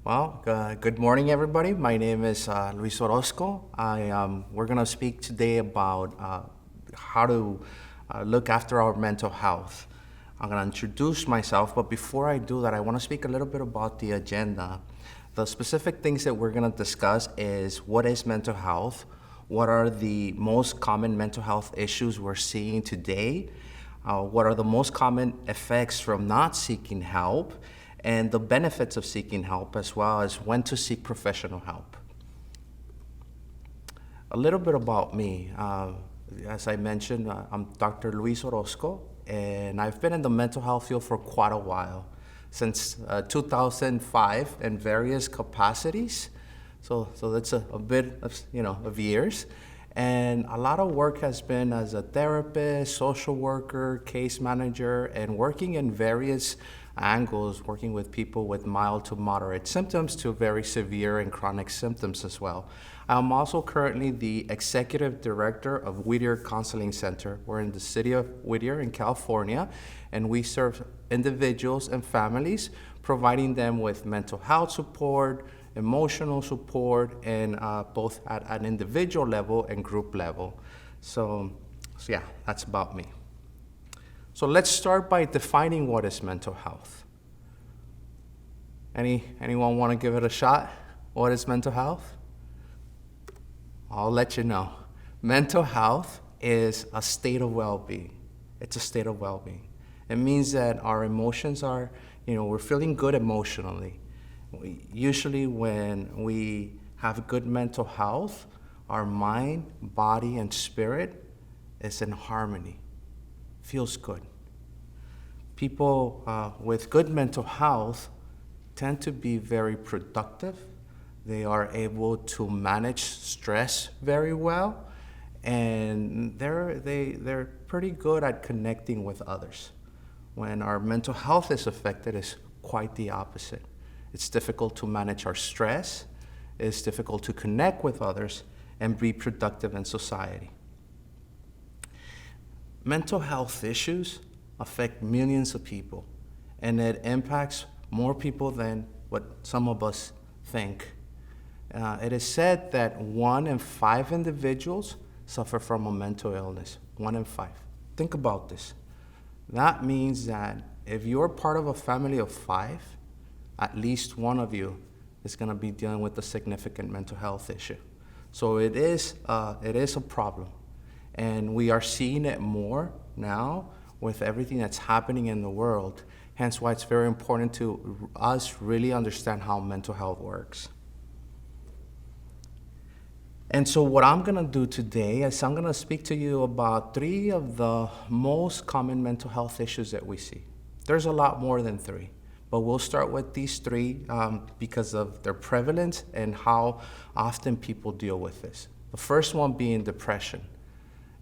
Good morning, everybody. My name is Luis Orozco. We're going to speak today about how to look after our mental health. I'm going to introduce myself, but before I do that, I want to speak a little bit about the agenda. The specific things that we're going to discuss is what is mental health, what are the most common mental health issues we're seeing today, what are the most common effects from not seeking help, and the benefits of seeking help, as well as when to seek professional help. A little bit about me. As I mentioned, I'm Dr. Luis Orozco, and I've been in the mental health field for quite a while, since 2005 in various capacities. So that's a bit of years. And a lot of work has been as a therapist, social worker, case manager, and working in various angles, working with people with mild to moderate symptoms to very severe and chronic symptoms as well. I'm also currently the executive director of Whittier Counseling Center. We're in the city of Whittier in California, and we serve individuals and families, providing them with mental health support, emotional support, and both at an individual level and group level. So yeah, that's about me. So let's start by defining what is mental health. Anyone want to give it a shot? What is mental health? I'll let you know. Mental health is a state of well-being. It's a state of well-being. It means that our emotions are, we're feeling good emotionally. Usually when we have good mental health, our mind, body, and spirit is in harmony. Feels good. People with good mental health tend to be very productive. They are able to manage stress very well, and they're pretty good at connecting with others. When our mental health is affected, it's quite the opposite. It's difficult to manage our stress, it's difficult to connect with others, and be productive in society. Mental health issues affect millions of people, and it impacts more people than what some of us think. It is said that 1 in 5 individuals suffer from a mental illness. 1 in 5. Think about this. That means that if you're part of a family of 5, at least one of you is going to be dealing with a significant mental health issue. So it is a problem. And we are seeing it more now with everything that's happening in the world. Hence why it's very important to us really understand how mental health works. And so what I'm going to do today is I'm going to speak to you about 3 of the most common mental health issues that we see. There's a lot more than 3, but we'll start with these 3 because of their prevalence and how often people deal with this. The first one being depression.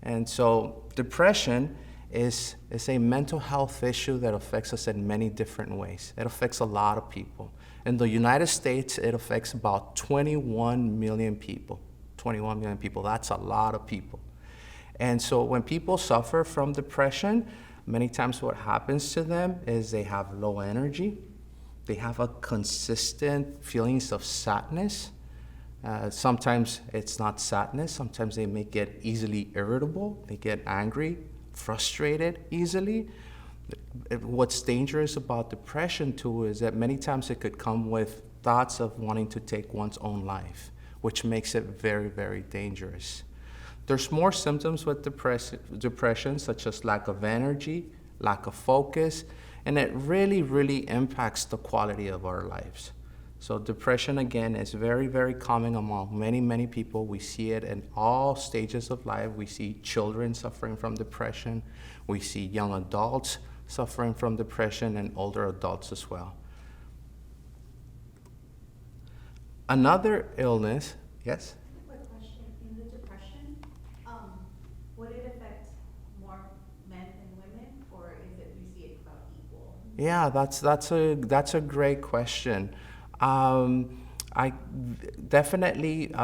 And so depression is a mental health issue that affects us in many different ways. It affects a lot of people. In the United States, it affects about 21 million people. 21 million people, that's a lot of people. And so when people suffer from depression, many times what happens to them is they have low energy, they have a consistent feelings of sadness. Sometimes it's not sadness, sometimes they may get easily irritable, they get angry, frustrated easily. What's dangerous about depression too is that many times it could come with thoughts of wanting to take one's own life, which makes it very, very dangerous. There's more symptoms with depression, such as lack of energy, lack of focus, and it really, really impacts the quality of our lives. So depression, again, is very, very common among many, many people. We see it in all stages of life. We see children suffering from depression. We see young adults suffering from depression and older adults as well. Another illness, yes? Quick question. In the depression, would it affect more men than women, or is it you see it about equal? Yeah, that's a great question. I definitely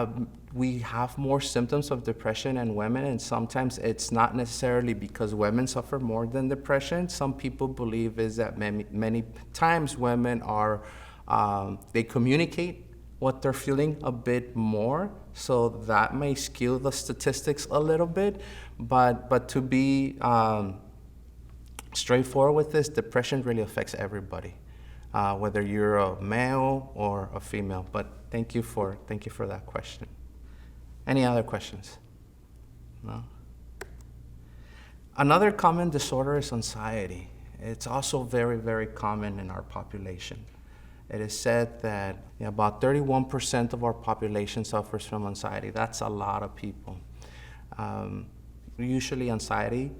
we have more symptoms of depression in women, and sometimes it's not necessarily because women suffer more than depression. Some people believe is that many times women are They communicate what they're feeling a bit more, so that may skew the statistics a little bit. But to be straightforward with this, depression really affects everybody, whether you're a male or a female. But thank you for that question. Any other questions? No? Another common disorder is anxiety. It's also very, very common in our population. It is said that about 31% of our population suffers from anxiety. That's a lot of people. Usually anxiety,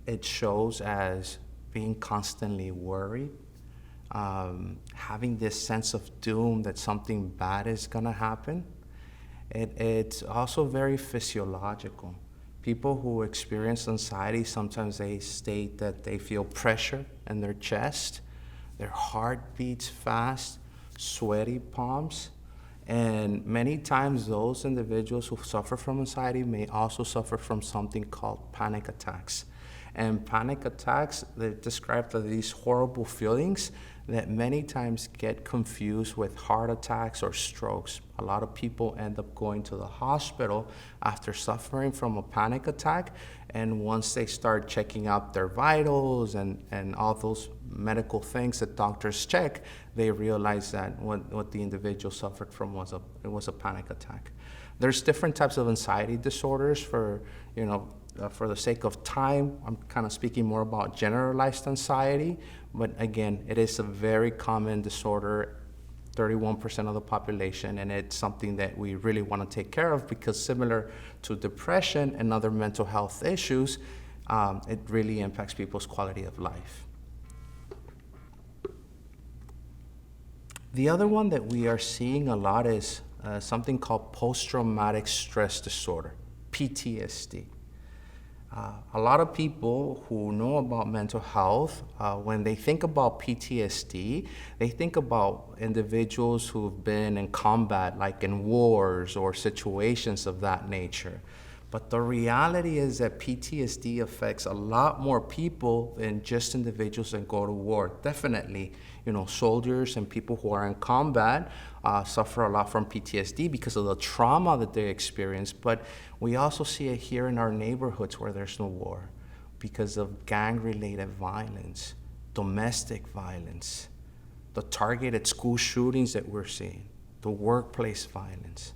it shows as being constantly worried, having this sense of doom that something bad is gonna happen. It's also very physiological. People who experience anxiety, sometimes they state that they feel pressure in their chest, their heart beats fast, sweaty palms, and many times those individuals who suffer from anxiety may also suffer from something called panic attacks. And panic attacks, they're described as these horrible feelings that many times get confused with heart attacks or strokes. A lot of people end up going to the hospital after suffering from a panic attack, and once they start checking out their vitals and all those medical things that doctors check, they realize that what the individual suffered from was a panic attack. There's different types of anxiety disorders. For the sake of time, I'm kind of speaking more about generalized anxiety, but again, it is a very common disorder, 31% of the population, and it's something that we really want to take care of because similar to depression and other mental health issues, it really impacts people's quality of life. The other one that we are seeing a lot is something called post-traumatic stress disorder, PTSD. A lot of people who know about mental health, when they think about PTSD, they think about individuals who've been in combat, like in wars or situations of that nature. But the reality is that PTSD affects a lot more people than just individuals that go to war. Definitely, soldiers and people who are in combat suffer a lot from PTSD because of the trauma that they experience. But we also see it here in our neighborhoods where there's no war because of gang-related violence, domestic violence, the targeted school shootings that we're seeing, the workplace violence.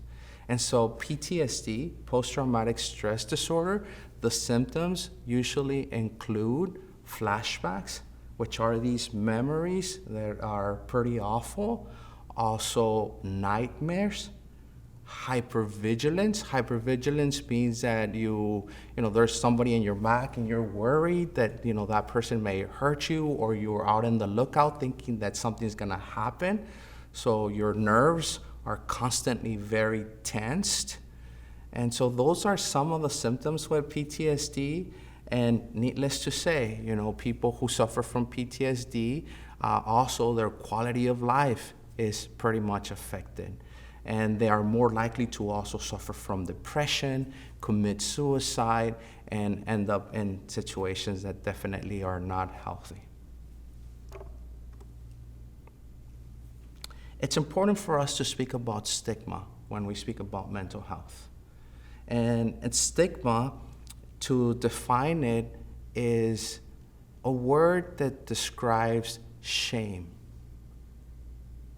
And so PTSD, post-traumatic stress disorder, the symptoms usually include flashbacks, which are these memories that are pretty awful. Also nightmares, hypervigilance. Hypervigilance means that there's somebody in your back and you're worried that that person may hurt you, or you're out in the lookout thinking that something's gonna happen. So your nerves are constantly very tensed. And so those are some of the symptoms with PTSD. And needless to say, people who suffer from PTSD, also their quality of life is pretty much affected. And they are more likely to also suffer from depression, commit suicide, and end up in situations that definitely are not healthy. It's important for us to speak about stigma when we speak about mental health. And stigma, to define it, is a word that describes shame.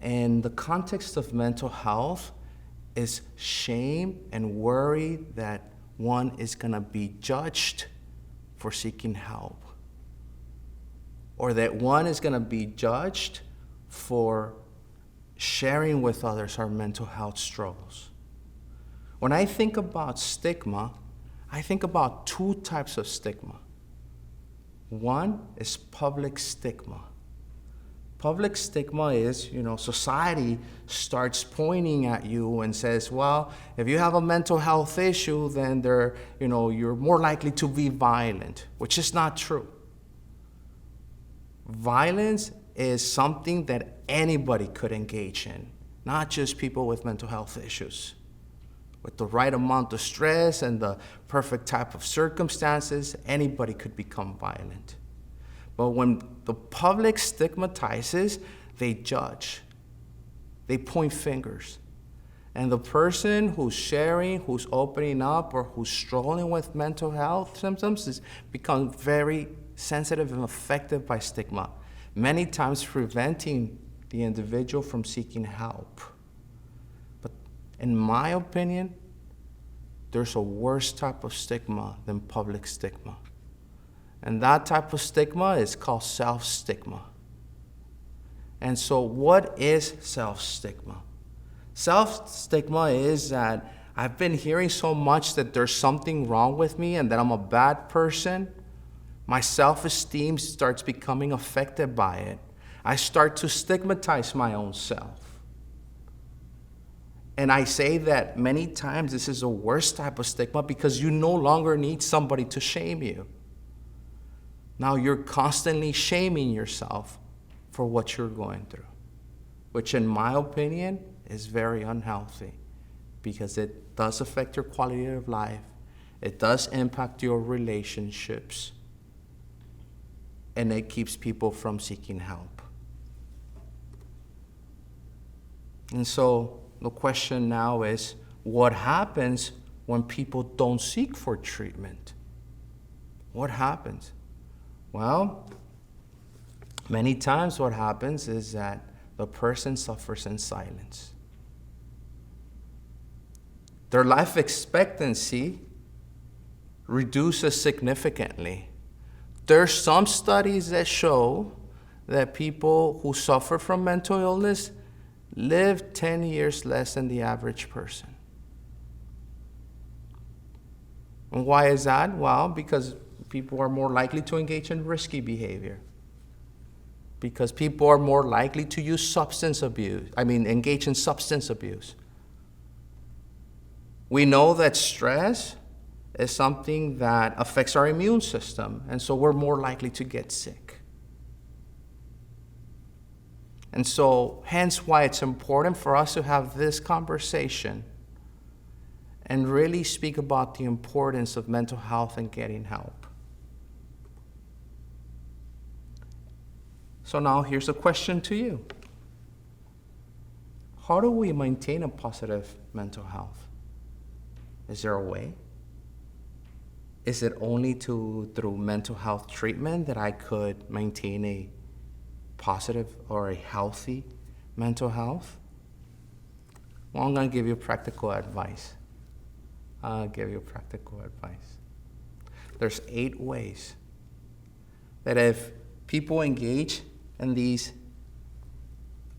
And the context of mental health is shame and worry that one is gonna be judged for seeking help, or that one is gonna be judged for sharing with others our mental health struggles. When I think about stigma, I think about two types of stigma. One is public stigma. Public stigma is, society starts pointing at you and says, well, if you have a mental health issue, then you're more likely to be violent, which is not true. Violence is something that anybody could engage in, not just people with mental health issues. With the right amount of stress and the perfect type of circumstances, anybody could become violent. But when the public stigmatizes, they judge, they point fingers. And the person who's sharing, who's opening up, or who's struggling with mental health symptoms is become very sensitive and affected by stigma, many times preventing the individual from seeking help. But in my opinion, there's a worse type of stigma than public stigma. And that type of stigma is called self-stigma. And so what is self-stigma? Self-stigma is that I've been hearing so much that there's something wrong with me and that I'm a bad person. My self-esteem starts becoming affected by it. I start to stigmatize my own self. And I say that many times this is a worse type of stigma because you no longer need somebody to shame you. Now you're constantly shaming yourself for what you're going through, which in my opinion is very unhealthy because it does affect your quality of life. It does impact your relationships, and it keeps people from seeking help. And so the question now is, what happens when people don't seek for treatment? What happens? Well, many times what happens is that the person suffers in silence. Their life expectancy reduces significantly. There's some studies that show that people who suffer from mental illness live 10 years less than the average person. And why is that? Well, because people are more likely to engage in risky behavior. Because people are more likely to engage in substance abuse. We know that stress is something that affects our immune system, and so we're more likely to get sick. And so, hence why it's important for us to have this conversation and really speak about the importance of mental health and getting help. So now here's a question to you. How do we maintain a positive mental health? Is there a way? Is it only through mental health treatment that I could maintain a positive or a healthy mental health? Well, I'm going to give you practical advice. There's 8 ways that if people engage in these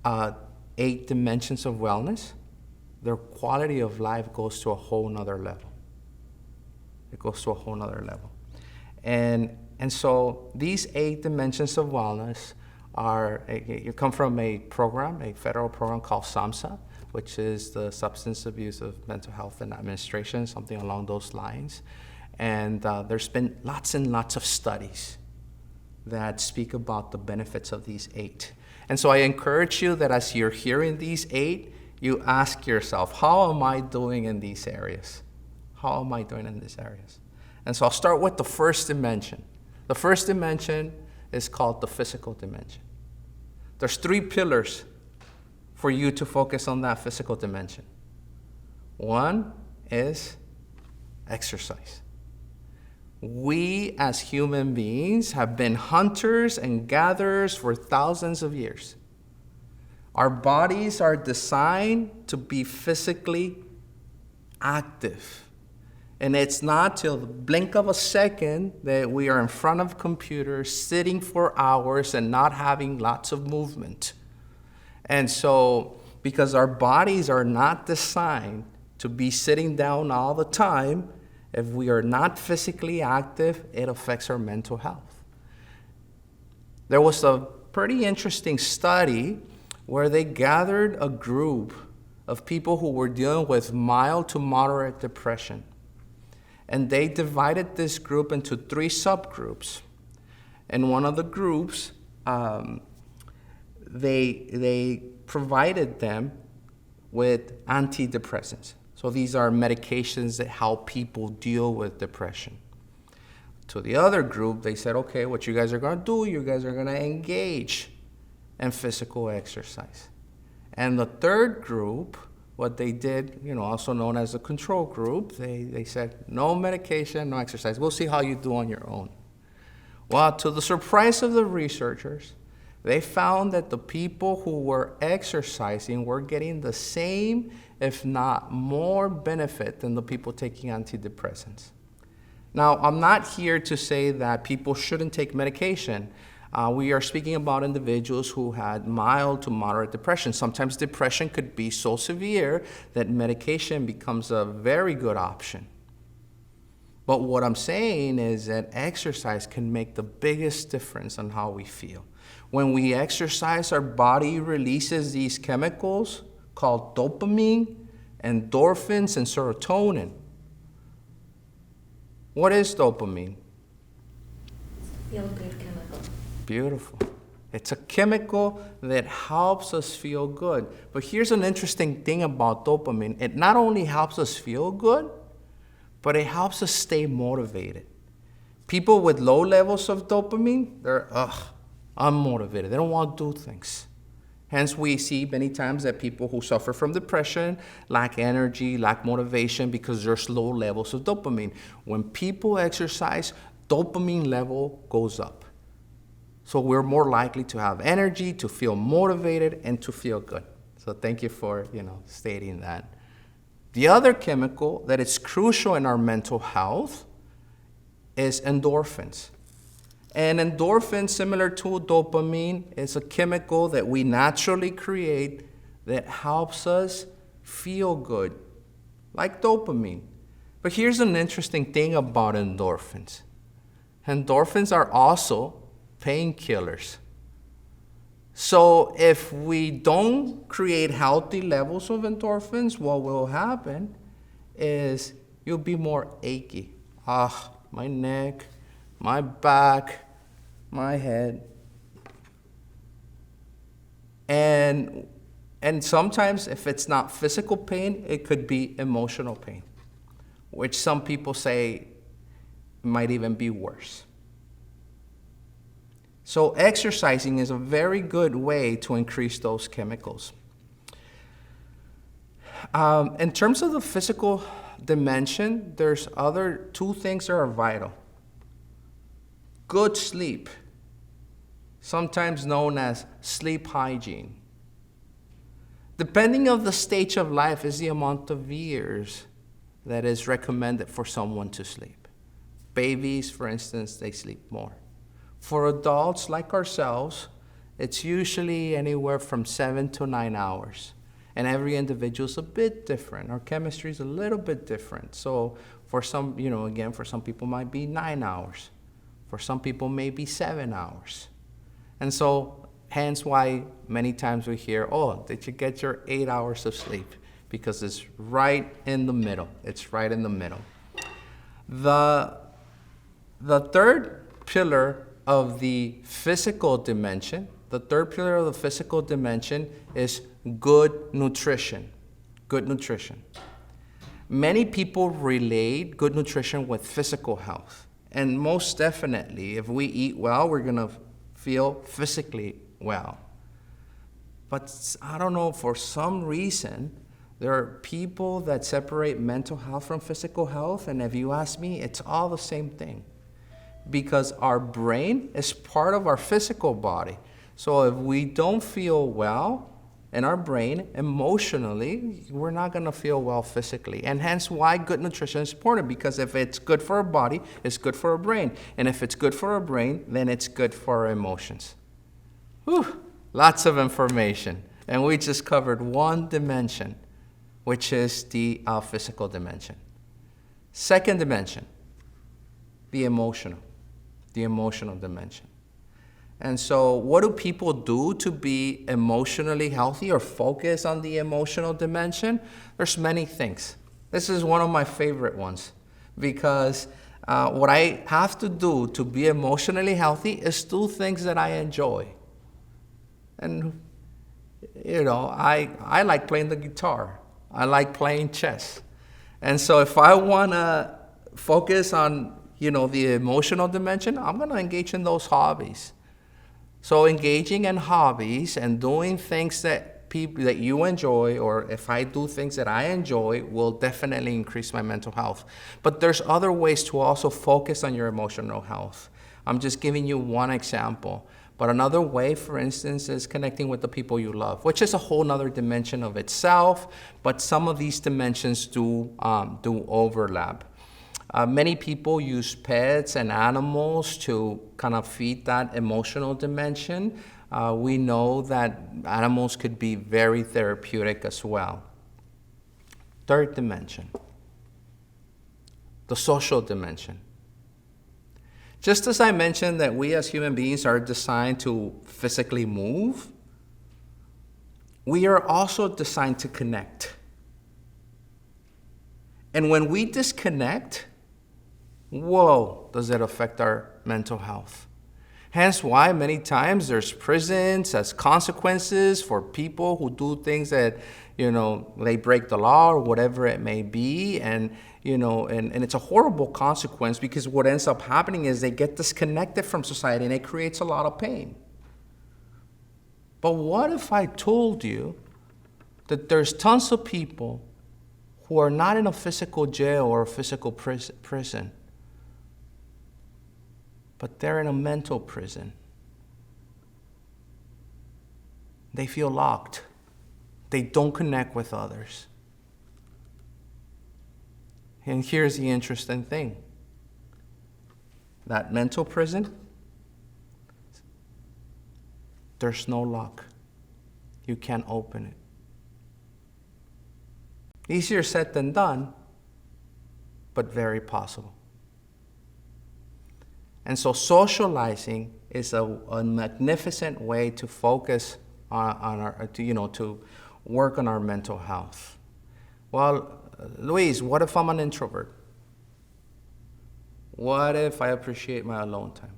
8 dimensions of wellness, their quality of life goes to a whole nother level. It goes to a whole nother level. And so these 8 dimensions of wellness you come from a federal program called SAMHSA, which is the Substance Abuse of Mental Health and Administration, something along those lines. And there's been lots and lots of studies that speak about the benefits of these 8. And so I encourage you that as you're hearing these 8, you ask yourself, how am I doing in these areas? How am I doing in these areas? And so I'll start with the first dimension. The first dimension is called the physical dimension. There's 3 pillars for you to focus on that physical dimension. One is exercise. We as human beings have been hunters and gatherers for thousands of years. Our bodies are designed to be physically active. And it's not till the blink of a second that we are in front of computers, sitting for hours and not having lots of movement. And so, because our bodies are not designed to be sitting down all the time, if we are not physically active, it affects our mental health. There was a pretty interesting study where they gathered a group of people who were dealing with mild to moderate depression. And they divided this group into 3 subgroups. In one of the groups, they provided them with antidepressants. So these are medications that help people deal with depression. To the other group, they said, okay, what you guys are going to do, you guys are going to engage and physical exercise. And the third group, what they did, also known as the control group, they said, no medication, no exercise. We'll see how you do on your own. Well, to the surprise of the researchers, they found that the people who were exercising were getting the same, if not more, benefit than the people taking antidepressants. Now, I'm not here to say that people shouldn't take medication. We are speaking about individuals who had mild to moderate depression. Sometimes depression could be so severe that medication becomes a very good option. But what I'm saying is that exercise can make the biggest difference on how we feel. When we exercise, our body releases these chemicals called dopamine, endorphins, and serotonin. What is dopamine? Feel-good chemical. Beautiful. It's a chemical that helps us feel good. But here's an interesting thing about dopamine. It not only helps us feel good, but it helps us stay motivated. People with low levels of dopamine, they're unmotivated. They don't want to do things. Hence, we see many times that people who suffer from depression lack energy, lack motivation because there's low levels of dopamine. When people exercise, dopamine level goes up. So we're more likely to have energy, to feel motivated, and to feel good. So thank you for, stating that. The other chemical that is crucial in our mental health is endorphins. And endorphins, similar to dopamine, is a chemical that we naturally create that helps us feel good, like dopamine. But here's an interesting thing about endorphins. Endorphins are also painkillers. So if we don't create healthy levels of endorphins, what will happen is you'll be more achy. My neck, my back, my head. And sometimes if it's not physical pain, it could be emotional pain, which some people say might even be worse. So exercising is a very good way to increase those chemicals. In terms of the physical dimension, there's other two things that are vital. Good sleep, sometimes known as sleep hygiene. Depending on the stage of life is the amount of years that is recommended for someone to sleep. Babies, for instance, they sleep more. For adults like ourselves, it's usually anywhere from 7 to 9 hours. And every individual is a bit different. Our chemistry is a little bit different. So for some, for some people might be 9 hours. For some people, maybe 7 hours. And so hence why many times we hear, did you get your 8 hours of sleep? Because it's right in the middle. It's right in the middle. The third pillar of the physical dimension, is good nutrition. Good nutrition. Many people relate good nutrition with physical health. And most definitely, if we eat well, we're going to feel physically well. But I don't know, for some reason, there are people that separate mental health from physical health. And if you ask me, it's all the same thing. Because our brain is part of our physical body. So if we don't feel well in our brain, emotionally, we're not going to feel well physically. And hence why good nutrition is important, because if it's good for our body, it's good for our brain. And if it's good for our brain, then it's good for our emotions. Whew, lots of information. And we just covered one dimension, which is the physical dimension. Second dimension, the emotional dimension. And so what do people do to be emotionally healthy or focus on the emotional dimension? There's many things. This is one of my favorite ones because what I have to do to be emotionally healthy is do things that I enjoy. And, I like playing the guitar. I like playing chess. And so if I want to focus on, the emotional dimension, I'm going to engage in those hobbies. So engaging in hobbies and doing things that people that you enjoy, or if I do things that I enjoy, will definitely increase my mental health. But there's other ways to also focus on your emotional health. I'm just giving you one example. But another way, for instance, is connecting with the people you love, which is a whole nother dimension of itself, but some of these dimensions do overlap. Many people use pets and animals to kind of feed that emotional dimension. We know that animals could be very therapeutic as well. Third dimension, the social dimension. Just as I mentioned that we as human beings are designed to physically move, we are also designed to connect. And when we disconnect, whoa, does it affect our mental health. Hence why many times there's prisons as consequences for people who do things that, they break the law or whatever it may be. And it's a horrible consequence, because what ends up happening is they get disconnected from society and it creates a lot of pain. But what if I told you that there's tons of people who are not in a physical jail or a physical prison, but they're in a mental prison? They feel locked. They don't connect with others. And here's the interesting thing. That mental prison, there's no lock. You can't open it. Easier said than done, but very possible. And so socializing is a magnificent way to focus on our, to work on our mental health. Well, Luis, what if I'm an introvert? What if I appreciate my alone time?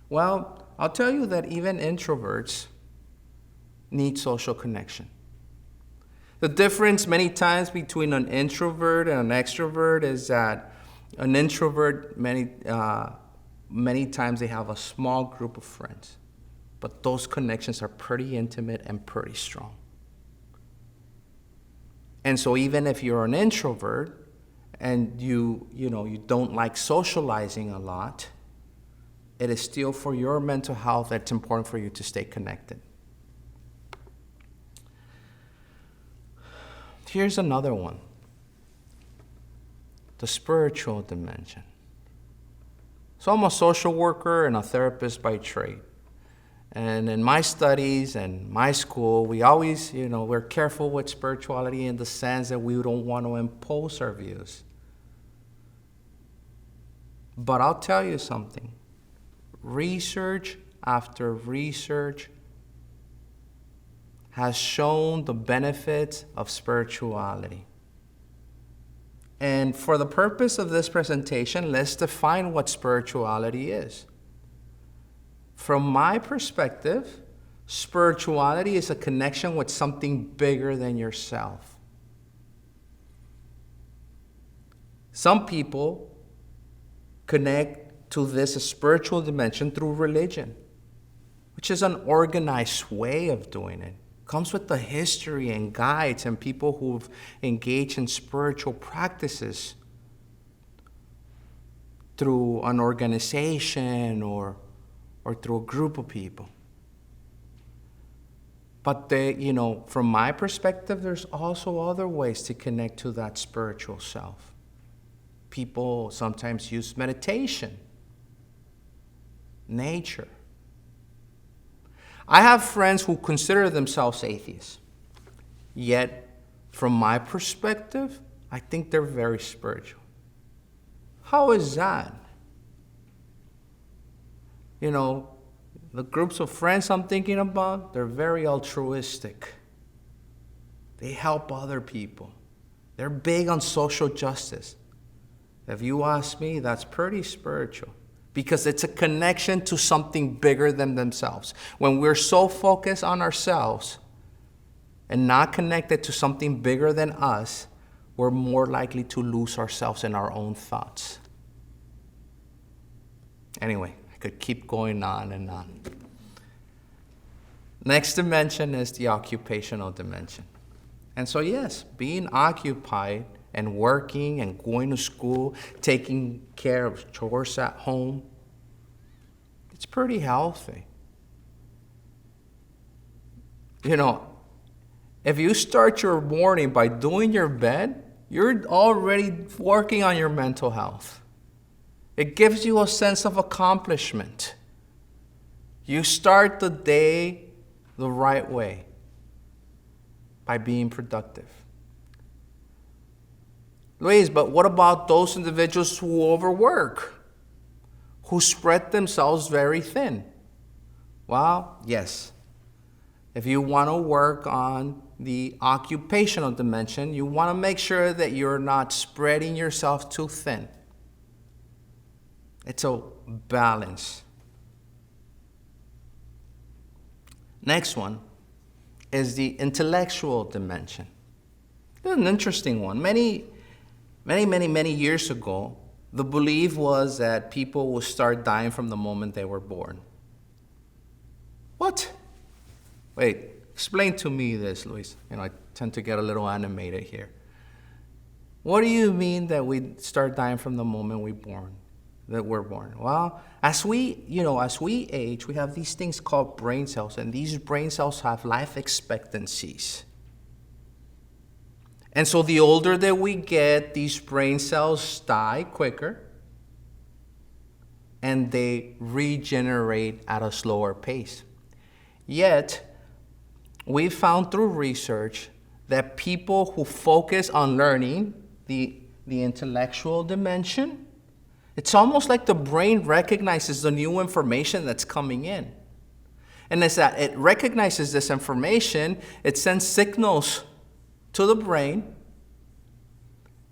Well, I'll tell you that even introverts need social connection. The difference many times between an introvert and an extrovert is that an introvert, many times they have a small group of friends, but those connections are pretty intimate and pretty strong. And so even if you're an introvert and you don't like socializing a lot, it is still for your mental health that's important for you to stay connected. Here's another one, the spiritual dimension. So I'm a social worker and a therapist by trade. And in my studies and my school, we always, we're careful with spirituality in the sense that we don't want to impose our views. But I'll tell you something. Research after research has shown the benefits of spirituality. And for the purpose of this presentation, let's define what spirituality is. From my perspective, spirituality is a connection with something bigger than yourself. Some people connect to this spiritual dimension through religion, which is an organized way of doing it. It comes with the history and guides and people who've engaged in spiritual practices through an organization or through a group of people. But from my perspective, there's also other ways to connect to that spiritual self. People sometimes use meditation, nature. I have friends who consider themselves atheists. Yet, from my perspective, I think they're very spiritual. How is that? The groups of friends I'm thinking about, they're very altruistic. They help other people. They're big on social justice. If you ask me, that's pretty spiritual because it's a connection to something bigger than themselves. When we're so focused on ourselves and not connected to something bigger than us, we're more likely to lose ourselves in our own thoughts. Anyway, could keep going on and on. Next dimension is the occupational dimension. And so yes, being occupied and working and going to school, taking care of chores at home, it's pretty healthy. You know, if you start your morning by doing your bed, you're already working on your mental health. It gives you a sense of accomplishment. You start the day the right way by being productive. Luis, but what about those individuals who overwork, who spread themselves very thin? Well, yes. If you want to work on the occupational dimension, you want to make sure that you're not spreading yourself too thin. It's a balance. Next one is the intellectual dimension. This is an interesting one. Many years ago, the belief was that people will start dying from the moment they were born. What? Wait, explain to me this, Luis. I tend to get a little animated here. What do you mean that we start dying from the moment we're born? Well, as we age, we have these things called brain cells, and these brain cells have life expectancies. And so the older that we get, these brain cells die quicker, and they regenerate at a slower pace. Yet, we found through research that people who focus on learning the intellectual dimension, it's almost like the brain recognizes the new information that's coming in. And as that it recognizes this information, it sends signals to the brain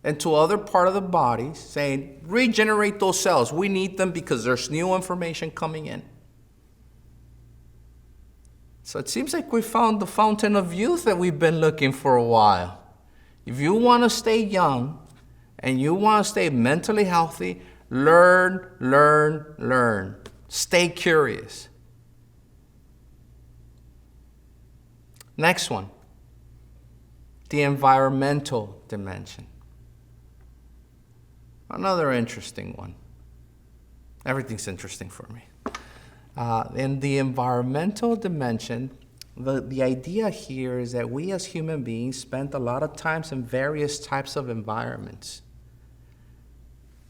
and to other part of the body saying, regenerate those cells. We need them because there's new information coming in. So it seems like we found the fountain of youth that we've been looking for a while. If you want to stay young and you want to stay mentally healthy, learn. Stay curious. Next one, the environmental dimension. Another interesting one. Everything's interesting for me. In the environmental dimension, the idea here is that we as human beings spend a lot of times in various types of environments,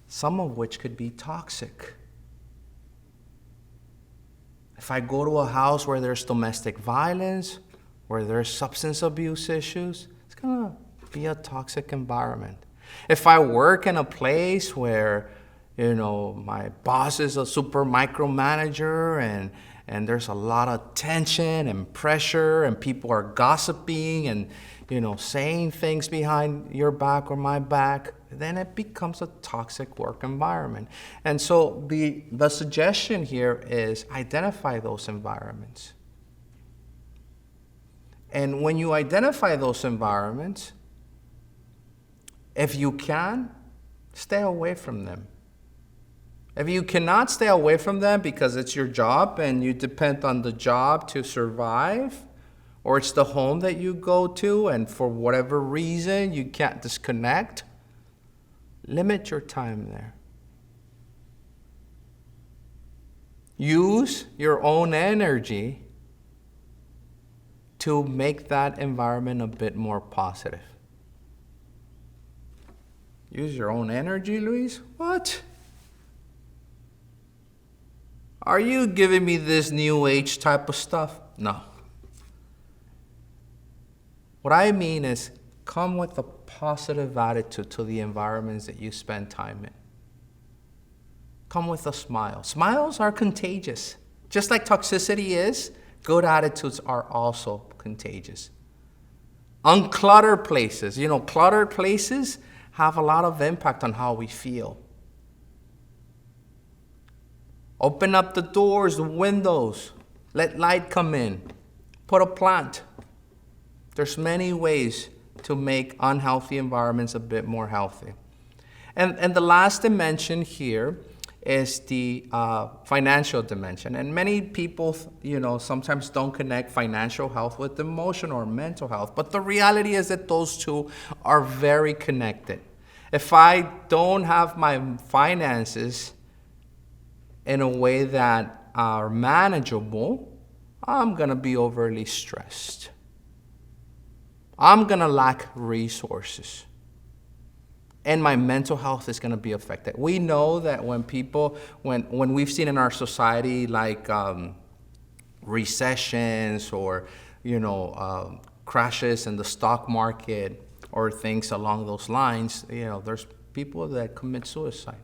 some of which could be toxic. If I go to a house where there's domestic violence, where there's substance abuse issues, it's going to be a toxic environment. If I work in a place where, my boss is a super micromanager and there's a lot of tension and pressure and people are gossiping and, saying things behind your back or my back, then it becomes a toxic work environment. And so the suggestion here is identify those environments. And when you identify those environments, if you can, stay away from them. If you cannot stay away from them because it's your job and you depend on the job to survive, or it's the home that you go to and for whatever reason you can't disconnect, limit your time there. Use your own energy to make that environment a bit more positive. Use your own energy, Luis? What? Are you giving me this new age type of stuff? No. What I mean is come with a positive attitude to the environments that you spend time in. Come with a smile. Smiles are contagious. Just like toxicity is, good attitudes are also contagious. Uncluttered places. Cluttered places have a lot of impact on how we feel. Open up the doors, the windows. Let light come in. Put a plant. There's many ways to make unhealthy environments a bit more healthy. And the last dimension here is the financial dimension. And many people, sometimes don't connect financial health with emotional or mental health. But the reality is that those two are very connected. If I don't have my finances in a way that are manageable, I'm going to be overly stressed. I'm going to lack resources. And my mental health is going to be affected. We know that when we've seen in our society like recessions or, crashes in the stock market or things along those lines, there's people that commit suicide,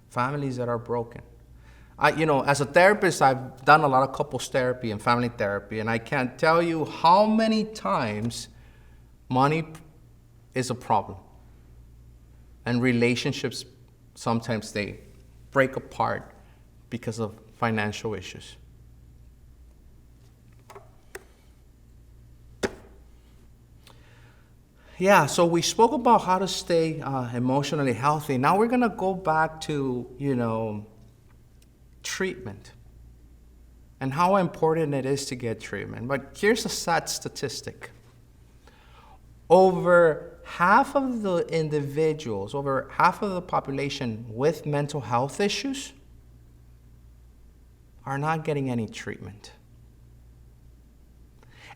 families that are broken. As a therapist, I've done a lot of couples therapy and family therapy, and I can't tell you how many times money is a problem. And relationships, sometimes they break apart because of financial issues. Yeah, so we spoke about how to stay emotionally healthy. Now we're going to go back to, treatment and how important it is to get treatment. But here's a sad statistic. Over half of the individuals, over half of the population with mental health issues are not getting any treatment.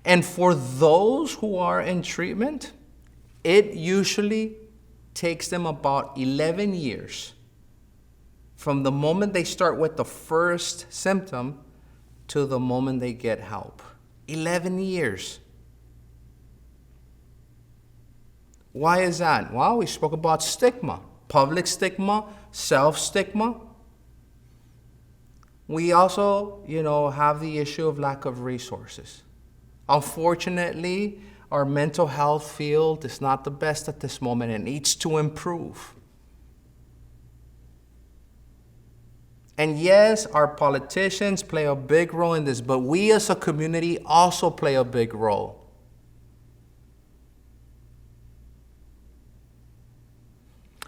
And for those who are in treatment, it usually takes them about 11 years from the moment they start with the first symptom to the moment they get help. 11 years. Why is that? Well, we spoke about stigma, public stigma, self-stigma. We also, have the issue of lack of resources. Unfortunately, our mental health field is not the best at this moment and needs to improve. And yes, our politicians play a big role in this, but we as a community also play a big role.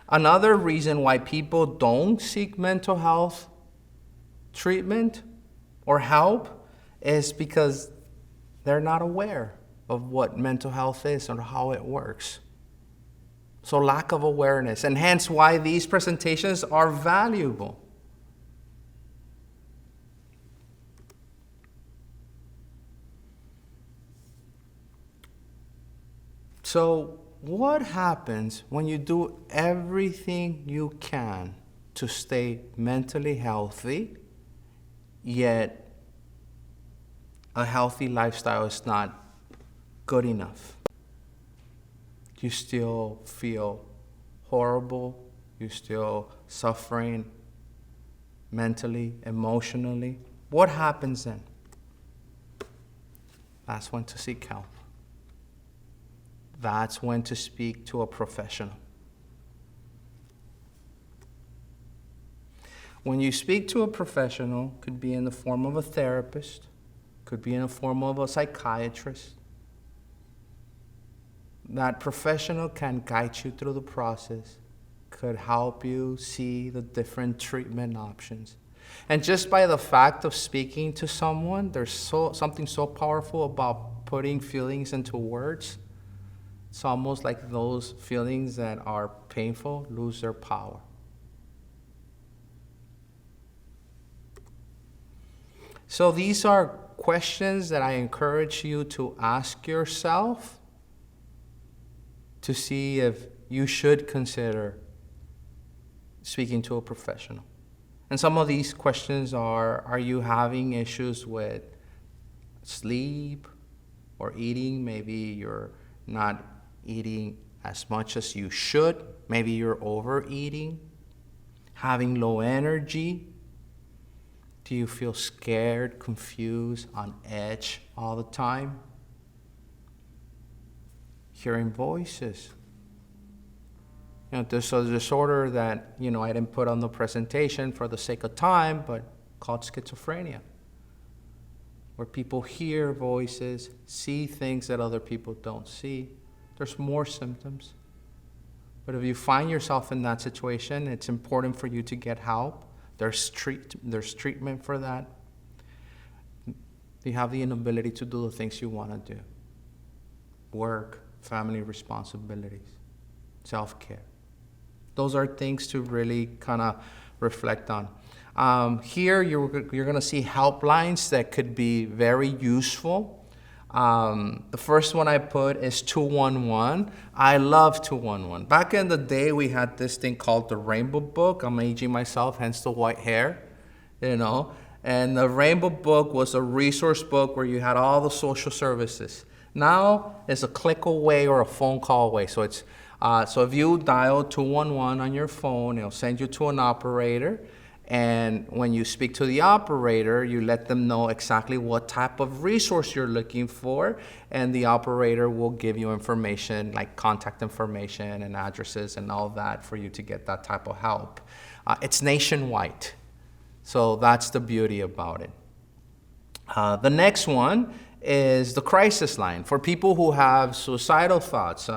Another reason why people don't seek mental health treatment or help is because they're not aware of what mental health is or how it works. So lack of awareness, and hence why these presentations are valuable. So what happens when you do everything you can to stay mentally healthy, yet a healthy lifestyle is not good enough? You still feel horrible, you're still suffering mentally, emotionally. What happens then? That's when to seek help. That's when to speak to a professional. When you speak to a professional, could be in the form of a therapist, could be in the form of a psychiatrist. That professional can guide you through the process, could help you see the different treatment options. And just by the fact of speaking to someone, there's something so powerful about putting feelings into words. It's almost like those feelings that are painful lose their power. So these are questions that I encourage you to ask yourself to see if you should consider speaking to a professional. And some of these questions are you having issues with sleep or eating? Maybe you're not eating as much as you should. Maybe you're overeating. Having low energy. Do you feel scared, confused, on edge all the time? Hearing voices. There's a disorder that, I didn't put on the presentation for the sake of time, but called schizophrenia, where people hear voices, see things that other people don't see. There's more symptoms. But if you find yourself in that situation, it's important for you to get help There's treatment for that. You have the inability to do the things you want to do. Work, family responsibilities, self-care. Those are things to really kind of reflect on. Here, you're going to see helplines that could be very useful. The first one I put is 211. I love 211. Back in the day, we had this thing called the Rainbow Book. I'm aging myself, hence the white hair, you know. And the Rainbow Book was a resource book where you had all the social services. Now it's a click away or a phone call away. So it's so if you dial 211 on your phone, it'll send you to an operator. And when you speak to the operator, you let them know exactly what type of resource you're looking for, and the operator will give you information like contact information and addresses and all that for you to get that type of help. It's nationwide, so that's the beauty about it. The next one is the crisis line for people who have suicidal thoughts.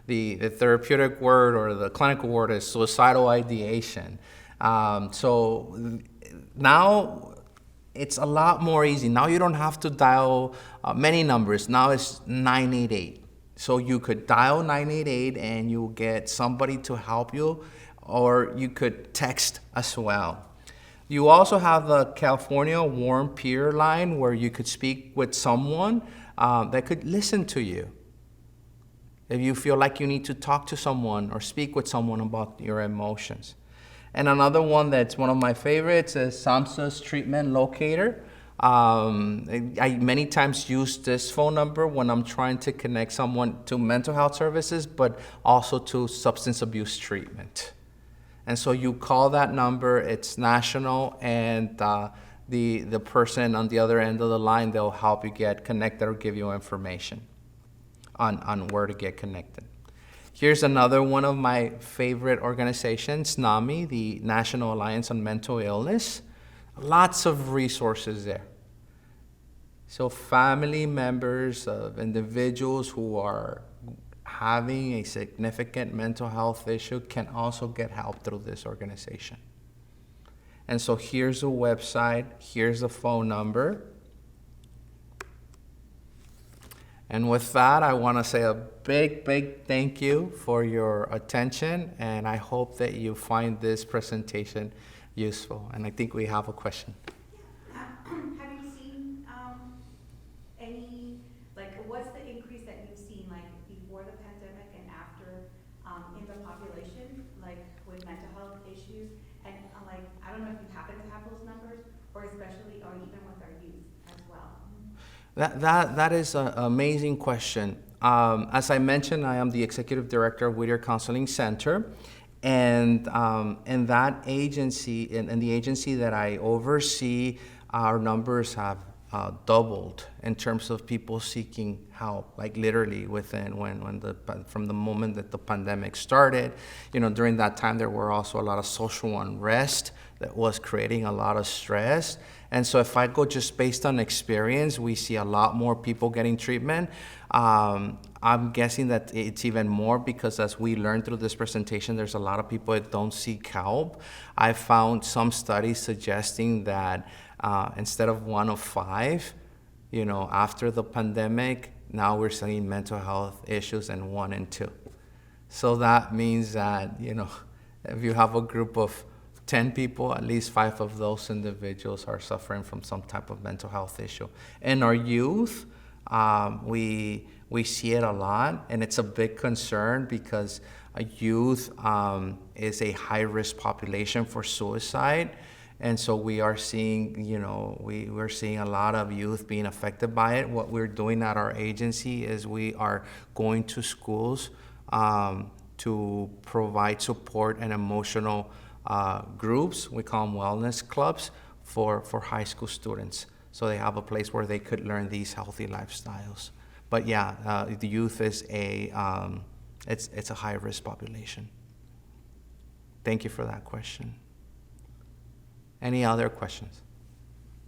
The therapeutic word or the clinical word is suicidal ideation. So now it's a lot more easy. Now you don't have to dial many numbers. Now it's 988. So you could dial 988 and you'll get somebody to help you, or you could text as well. You also have the California Warm Peer line where you could speak with someone that could listen to you. If you feel like you need to talk to someone or speak with someone about your emotions. And another one that's one of my favorites is SAMHSA's Treatment Locator. I many times use this phone number when I'm trying to connect someone to mental health services, but also to substance abuse treatment. And so you call that number, it's national, and the person on the other end of the line, they'll help you get connected or give you information on where to get connected. Here's another one of my favorite organizations, NAMI, the National Alliance on Mental Illness. Lots of resources there. So family members of individuals who are having a significant mental health issue can also get help through this organization. And so here's the website, here's the phone number. And with that, I want to say a big, big thank you for your attention, and I hope that you find this presentation useful. And I think we have a question. Have you seen any, like, what's the increase that you've seen, like, before the pandemic and after in the population, like, with mental health issues? And, like, I don't know if you happen to have those numbers, or especially, or even with our youth as well. That is an amazing question. As I mentioned, I am the executive director of Whittier Counseling Center, and that agency, and the agency that I oversee, our numbers have doubled in terms of people seeking help, like literally within from the moment that the pandemic started. During that time there were also a lot of social unrest that was creating a lot of stress. And so if I go just based on experience, we see a lot more people getting treatment. I'm guessing that it's even more because as we learned through this presentation, there's a lot of people that don't seek help. I found some studies suggesting that instead of 1 of 5, after the pandemic, now we're seeing mental health issues in 1 in 2. So that means that, if you have a group of 10 people, at least 5 of those individuals are suffering from some type of mental health issue. In our youth, we see it a lot, and it's a big concern because youth is a high-risk population for suicide. And so we are seeing, we're seeing a lot of youth being affected by it. What we're doing at our agency is we are going to schools to provide support and emotional groups. We call them wellness clubs for high school students. So they have a place where they could learn these healthy lifestyles. But yeah, the youth is it's a high-risk population. Thank you for that question. Any other questions?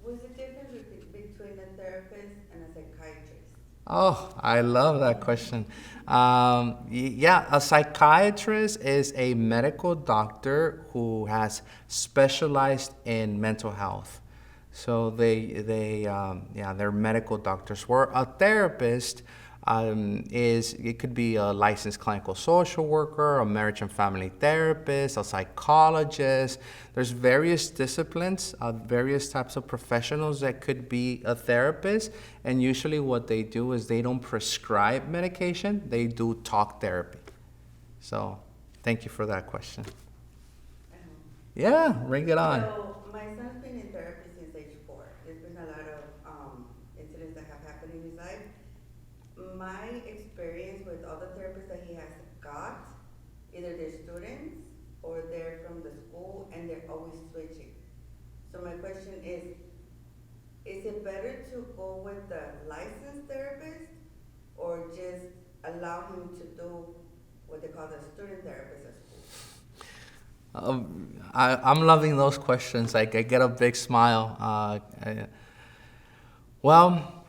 What's the difference between a therapist and a psychiatrist? Oh, I love that question. Yeah, a psychiatrist is a medical doctor who has specialized in mental health. So yeah, they're medical doctors. Where a therapist it could be a licensed clinical social worker, a marriage and family therapist, a psychologist. There's various disciplines, various types of professionals that could be a therapist. And usually what they do is they don't prescribe medication, they do talk therapy. So thank you for that question. Yeah, bring it on. So my son's been in therapy since age 4. There's been a lot of incidents that have happened in his life. My experience with all the therapists that he has got, either they're students or they're from the school and they're always switching. So my question is it better to go with the licensed therapist or just allow him to do what they call the student therapist at school? I'm loving those questions. I get a big smile. Well,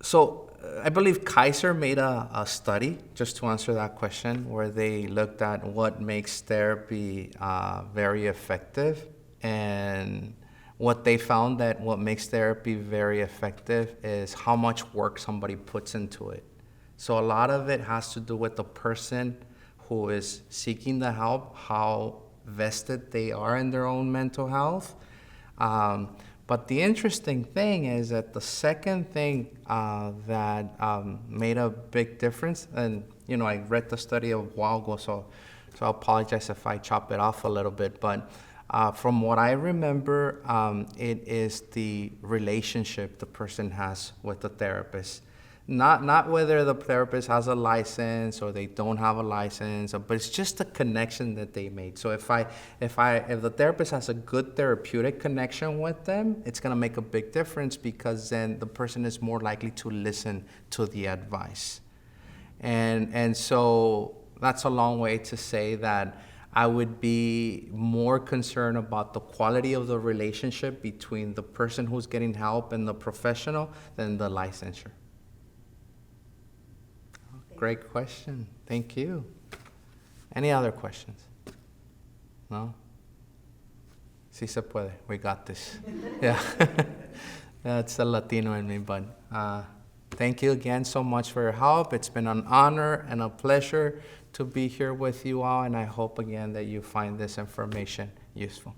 so I believe Kaiser made a study, just to answer that question, where they looked at what makes therapy very effective. And what they found that what makes therapy very effective is how much work somebody puts into it. So a lot of it has to do with the person who is seeking the help, how vested they are in their own mental health. But the interesting thing is that the second thing that made a big difference, and I read the study a while ago, so I apologize if I chop it off a little bit, but from what I remember, it is the relationship the person has with the therapist. Not whether the therapist has a license or they don't have a license, but it's just the connection that they made. So if the therapist has a good therapeutic connection with them, it's gonna make a big difference, because then the person is more likely to listen to the advice. And so that's a long way to say that I would be more concerned about the quality of the relationship between the person who's getting help and the professional than the licensure. Great question. Thank you. Any other questions? No? Sí se puede. We got this. Yeah. That's a Latino in me, but thank you again so much for your help. It's been an honor and a pleasure to be here with you all, and I hope again that you find this information useful.